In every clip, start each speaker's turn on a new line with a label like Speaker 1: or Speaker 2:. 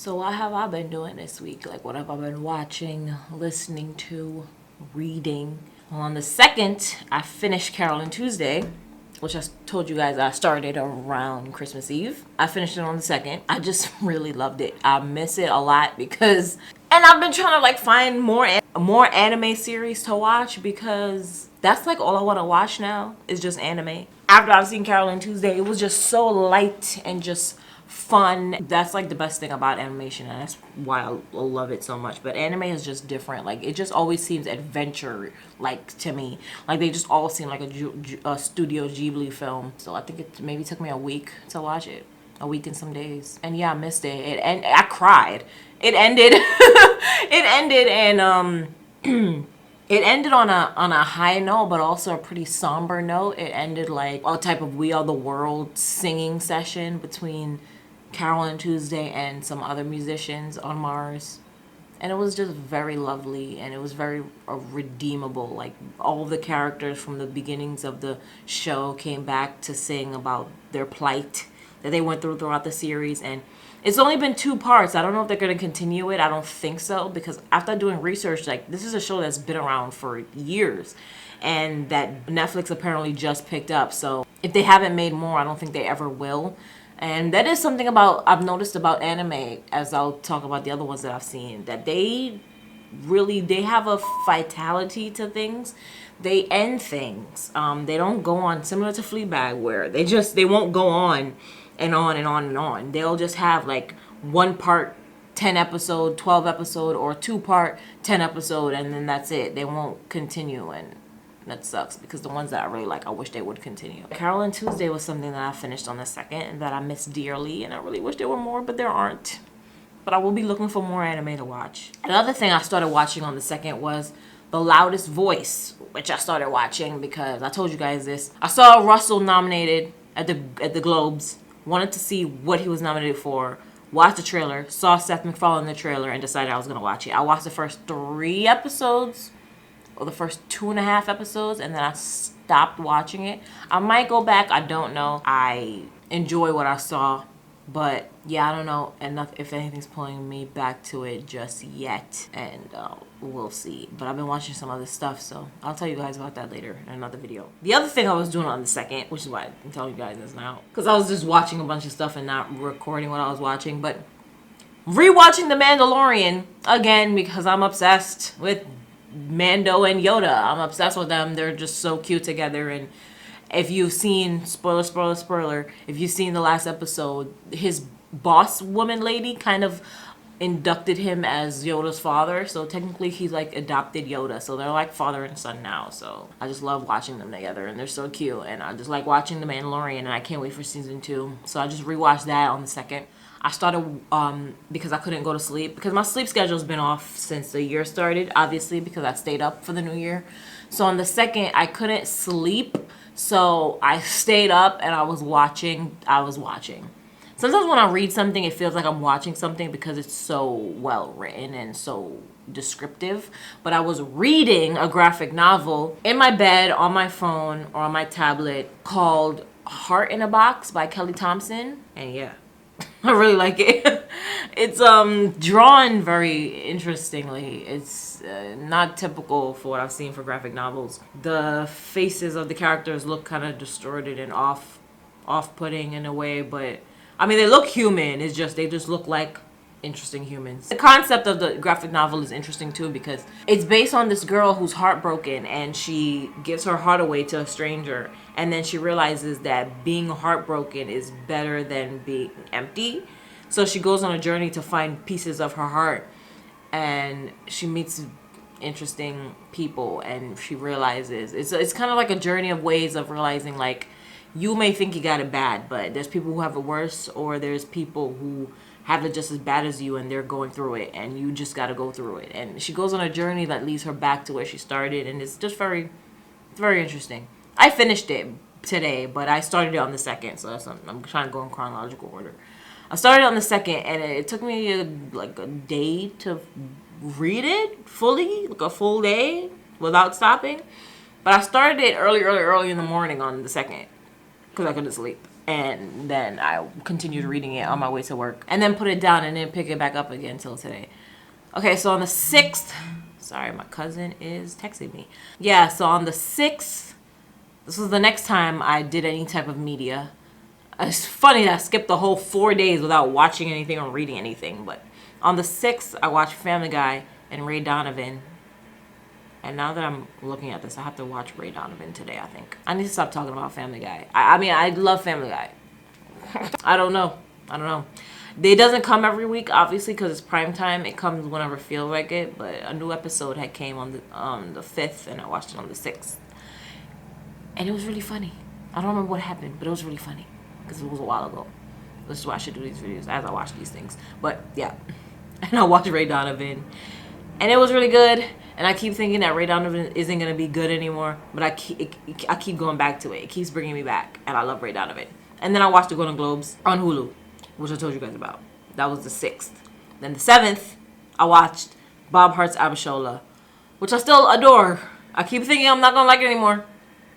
Speaker 1: So what have I been doing this week? Like, what have I been watching, listening to, reading? Well, on the 2nd, I finished Carol and Tuesday, which I told you guys I started around Christmas Eve. I finished it on the 2nd. I just really loved it. I miss it a lot because, and I've been trying to like find more anime series to watch because that's like all I want to watch now is just anime. After I've seen Carol and Tuesday, it was just so light and just fun. That's like the best thing about animation, and that's why I love it so much. But anime is just different. Like, it just always seems adventure like to me. Like, they just all seem like a Studio Ghibli film. So I think it maybe took me a week to watch it, a week and some days. And yeah, I missed it. And I cried. It ended. It ended, and it ended on a high note, but also a pretty somber note. It ended like a type of We Are the World singing session between Carol and Tuesday and some other musicians on Mars. And it was just very lovely, and it was very redeemable. Like, all the characters from the beginnings of the show came back to sing about their plight that they went through throughout the series. And it's only been 2 parts. I don't know if they're going to continue it. I don't think so, because after doing research, like, this is a show that's been around for years and that Netflix apparently just picked up. So if they haven't made more, I don't think they ever will. And that is something I've noticed about anime, as I'll talk about the other ones that I've seen, that they have a vitality to things. They end things. They don't go on, similar to Fleabag, where they won't go on and on and on and on. They'll just have like 1 part 10 episode, 12 episode, or 2 part 10 episode, and then that's it. They won't continue, and that sucks, because the ones that I really like, I wish they would continue. Carol and Tuesday was something that I finished on the 2nd and that I miss dearly, and I really wish there were more, but there aren't. But I will be looking for more anime to watch. Another thing I started watching on the 2nd was The Loudest Voice, which I started watching because I told you guys this. I saw Russell nominated at the Globes, wanted to see what he was nominated for, watched the trailer, saw Seth MacFarlane in the trailer, and decided I was going to watch it. I watched the first 3 episodes, or the first 2.5 episodes, and then I stopped watching it. I might go back. I don't know. I enjoy what I saw, but yeah, I don't know enough if anything's pulling me back to it just yet, and we'll see. But I've been watching some other stuff, so I'll tell you guys about that later in another video. The other thing I was doing on the 2nd, which is why I'm telling you guys this now, because I was just watching a bunch of stuff and not recording what I was watching, but rewatching The Mandalorian again, because I'm obsessed with Mando and Yoda. I'm obsessed with them. They're just so cute together. And if you've seen, spoiler, if you've seen the last episode, his boss woman lady kind of inducted him as Yoda's father. So technically he's like adopted Yoda. So they're like father and son now. So I just love watching them together, and they're so cute. And I just like watching The Mandalorian, and I can't wait for season 2. So I just rewatched that on the 2nd. I started because I couldn't go to sleep, because my sleep schedule's been off since the year started, obviously, because I stayed up for the new year. So on the 2nd, I couldn't sleep, so I stayed up and I was watching. Sometimes when I read something, it feels like I'm watching something because it's so well written and so descriptive. But I was reading a graphic novel in my bed, on my phone, or on my tablet, called Heart in a Box by Kelly Thompson. And yeah, I really like it. It's drawn very interestingly. It's not typical for what I've seen for graphic novels. The faces of the characters look kind of distorted and off-putting in a way, but I mean, they look human. It's just they just look like interesting humans. The concept of the graphic novel is interesting too, because it's based on this girl who's heartbroken, and she gives her heart away to a stranger, and then she realizes that being heartbroken is better than being empty. So she goes on a journey to find pieces of her heart, and she meets interesting people, and she realizes it's kind of like a journey of ways of realizing, like, you may think you got it bad, but there's people who have it worse, or there's people who have it just as bad as you, and they're going through it, and you just got to go through it. And she goes on a journey that leads her back to where she started, and it's just very interesting. I finished it today, but I started it on the 2nd, so I'm trying to go in chronological order. I started on the 2nd, and it took me like a day to read it fully, like a full day without stopping. But I started it early in the morning on the 2nd, because I couldn't sleep. And then I continued reading it on my way to work. And then put it down and then pick it back up again until today. Okay, so on the 6th, sorry, my cousin is texting me. Yeah, so on the 6th, this was the next time I did any type of media. It's funny that I skipped the whole 4 days without watching anything or reading anything. But on the 6th, I watched Family Guy and Ray Donovan. And now that I'm looking at this, I have to watch Ray Donovan today, I think. I need to stop talking about Family Guy. I mean, I love Family Guy. I don't know. It doesn't come every week, obviously, because it's prime time. It comes whenever I feel like it. But a new episode had came on the 5th, and I watched it on the 6th. And it was really funny. I don't remember what happened, but it was really funny. Because it was a while ago. This is why I should do these videos as I watch these things. But, yeah. And I watched Ray Donovan. And it was really good. And I keep thinking that Ray Donovan isn't going to be good anymore. But I keep going back to it. It keeps bringing me back. And I love Ray Donovan. And then I watched the Golden Globes on Hulu, which I told you guys about. That was the 6th. Then the 7th, I watched Bob Hearts Abishola, which I still adore. I keep thinking I'm not going to like it anymore.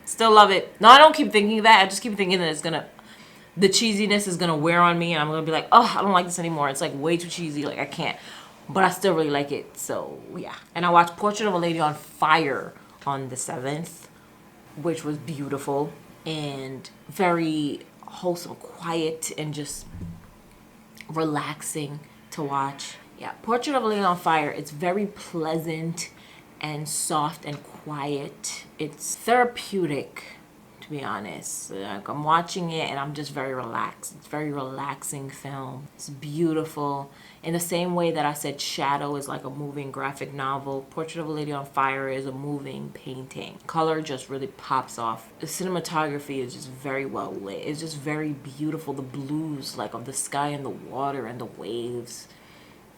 Speaker 1: Still love it. No, I don't keep thinking that. I just keep thinking that the cheesiness is going to wear on me. And I'm going to be like, oh, I don't like this anymore. It's like way too cheesy. Like I can't. But I still really like it. So, yeah. And I watched Portrait of a Lady on Fire on the 7th, which was beautiful and very wholesome, quiet, and just relaxing to watch. Yeah, Portrait of a Lady on Fire, it's very pleasant and soft and quiet. It's therapeutic, to be honest. Like, I'm watching it and I'm just very relaxed. It's a very relaxing film. It's beautiful. In the same way that I said Shadow is like a moving graphic novel, Portrait of a Lady on Fire is a moving painting. Color just really pops off. The cinematography is just very well lit. It's just very beautiful. The blues, like of the sky and the water and the waves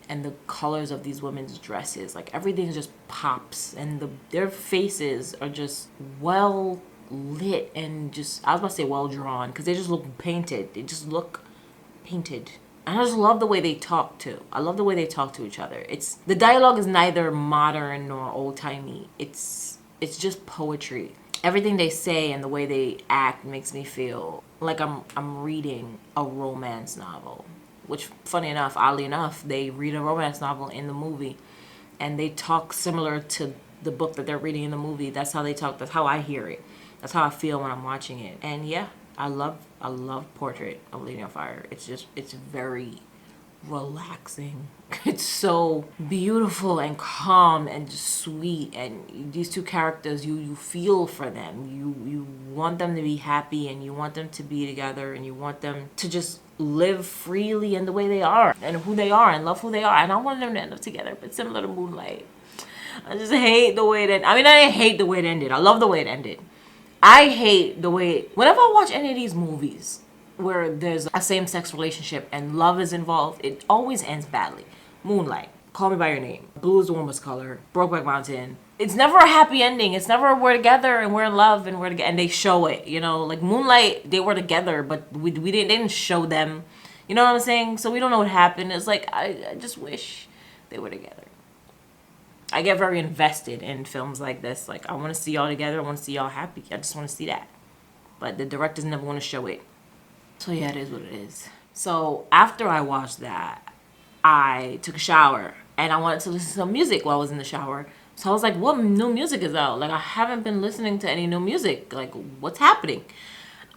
Speaker 1: and the colors of these women's dresses, like everything just pops, and their faces are just well lit and just, I was about to say well drawn, because they just look painted. They just look painted. And I just love the way they talk too. I love the way they talk to each other. The dialogue is neither modern nor old-timey. It's just poetry. Everything they say and the way they act makes me feel like I'm reading a romance novel. Which, funny enough, oddly enough, they read a romance novel in the movie. And they talk similar to the book that they're reading in the movie. That's how they talk. That's how I hear it. That's how I feel when I'm watching it. And yeah, I love Portrait of a Lady on Fire. It's very relaxing. It's so beautiful and calm and just sweet. And these two characters, you feel for them. You want them to be happy, and you want them to be together, and you want them to just live freely in the way they are and who they are and love who they are. And I want them to end up together, but similar to Moonlight, I just hate the way that, I didn't hate the way it ended. I love the way it ended. I hate the way, whenever I watch any of these movies where there's a same-sex relationship and love is involved, it always ends badly. Moonlight, Call Me By Your Name, Blue Is the Warmest Color, Brokeback Mountain. It's never a happy ending. It's never we're together and we're in love and we're together, and they show it, like Moonlight, they were together, but they didn't show them, you know what I'm saying? So we don't know what happened. It's like, I just wish they were together. I get very invested in films like this. Like, I want to see y'all together. I want to see y'all happy. I just want to see that. But the directors never want to show it. So yeah, it is what it is. So after I watched that, I took a shower and I wanted to listen to some music while I was in the shower. So I was like, what new music is out? Like, I haven't been listening to any new music. Like, what's happening?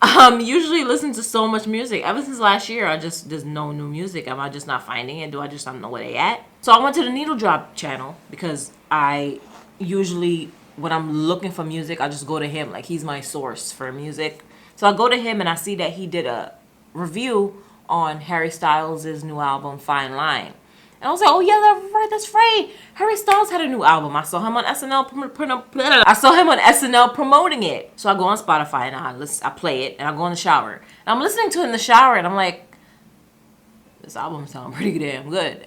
Speaker 1: Usually listen to so much music. Ever since last year, there's no new music. Am I just not finding it? Do I just not know where they at? So I went to the Needle Drop channel, because I usually, when I'm looking for music, I just go to him. Like, he's my source for music. So I go to him and I see that he did a review on Harry Styles' new album, Fine Line. And I was like, oh yeah, that's right. Harry Styles had a new album. I saw him on SNL. I saw him on SNL promoting it. So I go on Spotify and I play it, and I go in the shower. And I'm listening to it in the shower, and I'm like, this album sounds pretty damn good.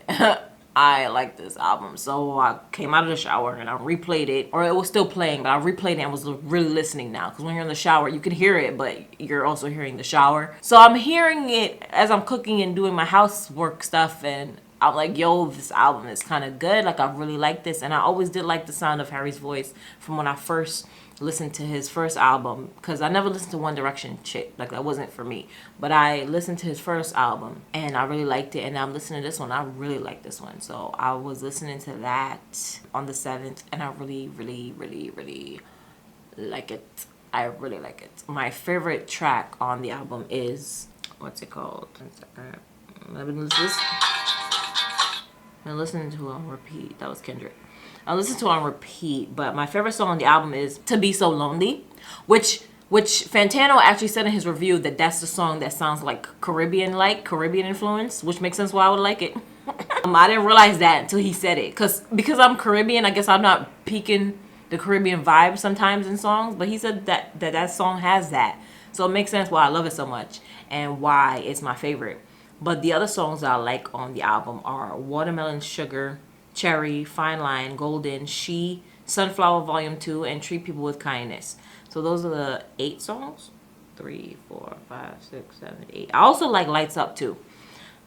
Speaker 1: I like this album. So I came out of the shower and I replayed it, or it was still playing, but I replayed it and was really listening now. Because when you're in the shower, you can hear it, but you're also hearing the shower. So I'm hearing it as I'm cooking and doing my housework stuff, and I'm like, yo, this album is kind of good. Like, I really like this. And I always did like the sound of Harry's voice from when I first listened to his first album, because I never listened to One Direction shit. Like, that wasn't for me. But I listened to his first album, and I really liked it. And I'm listening to this one. I really like this one. So I was listening to that on the 7th, and I really, really, really, really like it. I really like it. My favorite track on the album is, what's it called? I've been listening to it on repeat. That was Kendrick. I listened to it on repeat, but my favorite song on the album is "To Be So Lonely," which Fantano actually said in his review that that's the song that sounds like Caribbean influence, which makes sense why I would like it. I didn't realize that until he said it, because I'm Caribbean. I guess I'm not peaking the Caribbean vibe sometimes in songs, but he said that song has that, so it makes sense why I love it so much and why it's my favorite. But the other songs that I like on the album are "Watermelon Sugar," "Cherry," "Fine Line," "Golden," "She," "Sunflower Volume 2," and "Treat People with Kindness." So those are the 8 songs. 3, 4, 5, 6, 7, 8. I also like "Lights Up" too.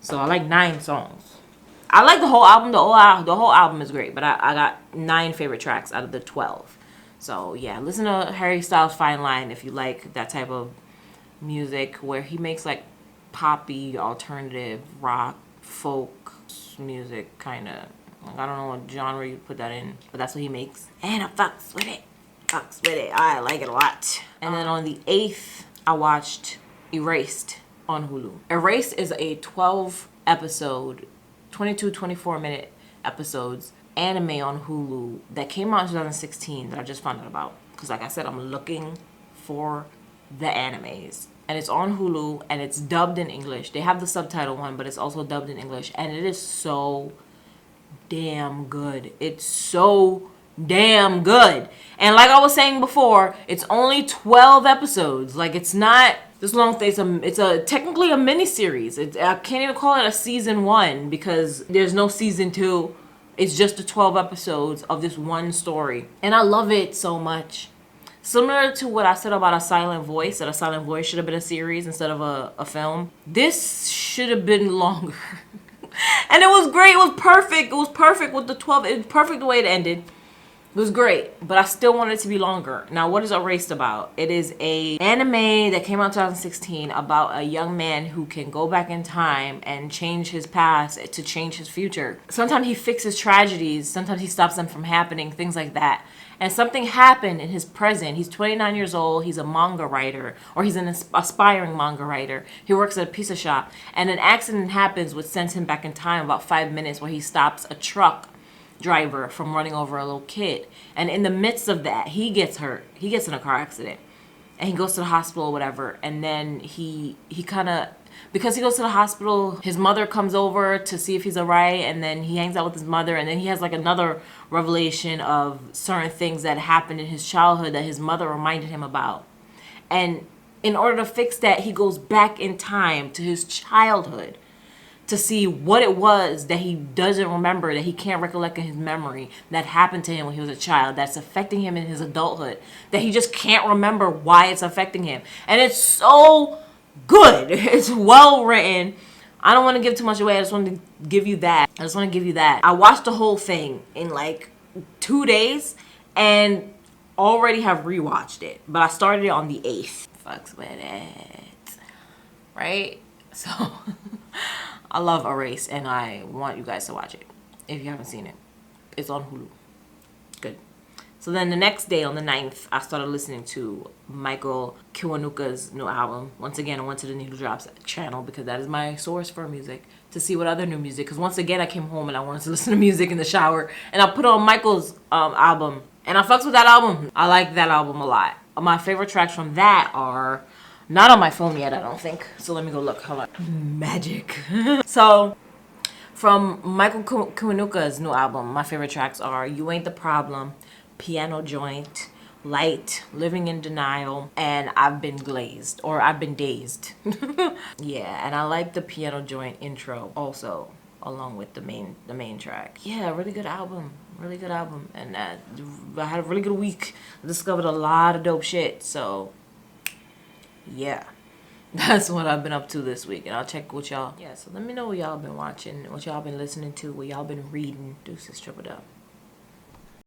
Speaker 1: So I like 9 songs. I like the whole album. The whole album is great, but I got 9 favorite tracks out of the 12. So yeah, listen to Harry Styles' "Fine Line" if you like that type of music where he makes like poppy, alternative, rock, folk music, kind of. Like, I don't know what genre you put that in, but that's what he makes. And I fucks with it. I like it a lot. And then on the 8th, I watched Erased on Hulu. Erased is a 12 episode, 22, 24 minute episodes anime on Hulu that came out in 2016 that I just found out about. Because like I said, I'm looking for the animes. And it's on Hulu, and it's dubbed in English. They have the subtitle one, but it's also dubbed in English. And it is so damn good. It's so damn good. And like I was saying before, it's only 12 episodes. Like, it's not this long thing. It's a technically a mini series. I can't even call it a season 1 because there's no season 2. It's just the 12 episodes of this one story. And I love it so much. Similar to what I said about A Silent Voice, that A Silent Voice should have been a series instead of a film. This should have been longer. And it was great. It was perfect. It was perfect with the 12. It was perfect the way it ended. It was great, but I still wanted it to be longer. Now, what is Erased about? It is a anime that came out in 2016 about a young man who can go back in time and change his past to change his future. Sometimes he fixes tragedies. Sometimes he stops them from happening, things like that. And something happened in his present. He's 29 years old. He's a manga writer, or he's an aspiring manga writer. He works at a pizza shop. And an accident happens which sends him back in time about 5 minutes, where he stops a truck driver from running over a little kid. And in the midst of that, he gets hurt. He gets in a car accident. And he goes to the hospital or whatever. And then he kind of, because he goes to the hospital, his mother comes over to see if he's alright, and then he hangs out with his mother, and then he has like another revelation of certain things that happened in his childhood that his mother reminded him about. And in order to fix that, he goes back in time to his childhood to see what it was that he doesn't remember, that he can't recollect in his memory, that happened to him when he was a child, that's affecting him in his adulthood, that he just can't remember why it's affecting him. And it's so good. It's well written. I don't want to give too much away. I just want to give you that. I watched the whole thing in like 2 days and already have rewatched it. But I started it on the 8th. Fucks with it. Right? So I love Erased, and I want you guys to watch it if you haven't seen it. It's on Hulu. Good. So then the next day, on the 9th, I started listening to Michael Kiwanuka's new album. Once again, I went to the Needle Drops channel because that is my source for music, to see what other new music. Because once again, I came home and I wanted to listen to music in the shower, and I put on Michael's album, and I fucks with that album. I like that album a lot. My favorite tracks from that are not on my phone yet, I don't think. So let me go look. Hold on. Magic. So from Michael Kiwanuka's new album, my favorite tracks are "You Ain't the Problem," "Piano Joint," "Light," "Living in Denial," and "I've Been Glazed," or "I've Been Dazed." Yeah, and I like the "Piano Joint" intro also, along with the main track. Yeah, really good album. And I had a really good week. I discovered a lot of dope shit. So yeah, that's what I've been up to this week, and I'll check with y'all. Yeah, so let me know what y'all been watching, what y'all been listening to, what y'all been reading. Deuces, triple up.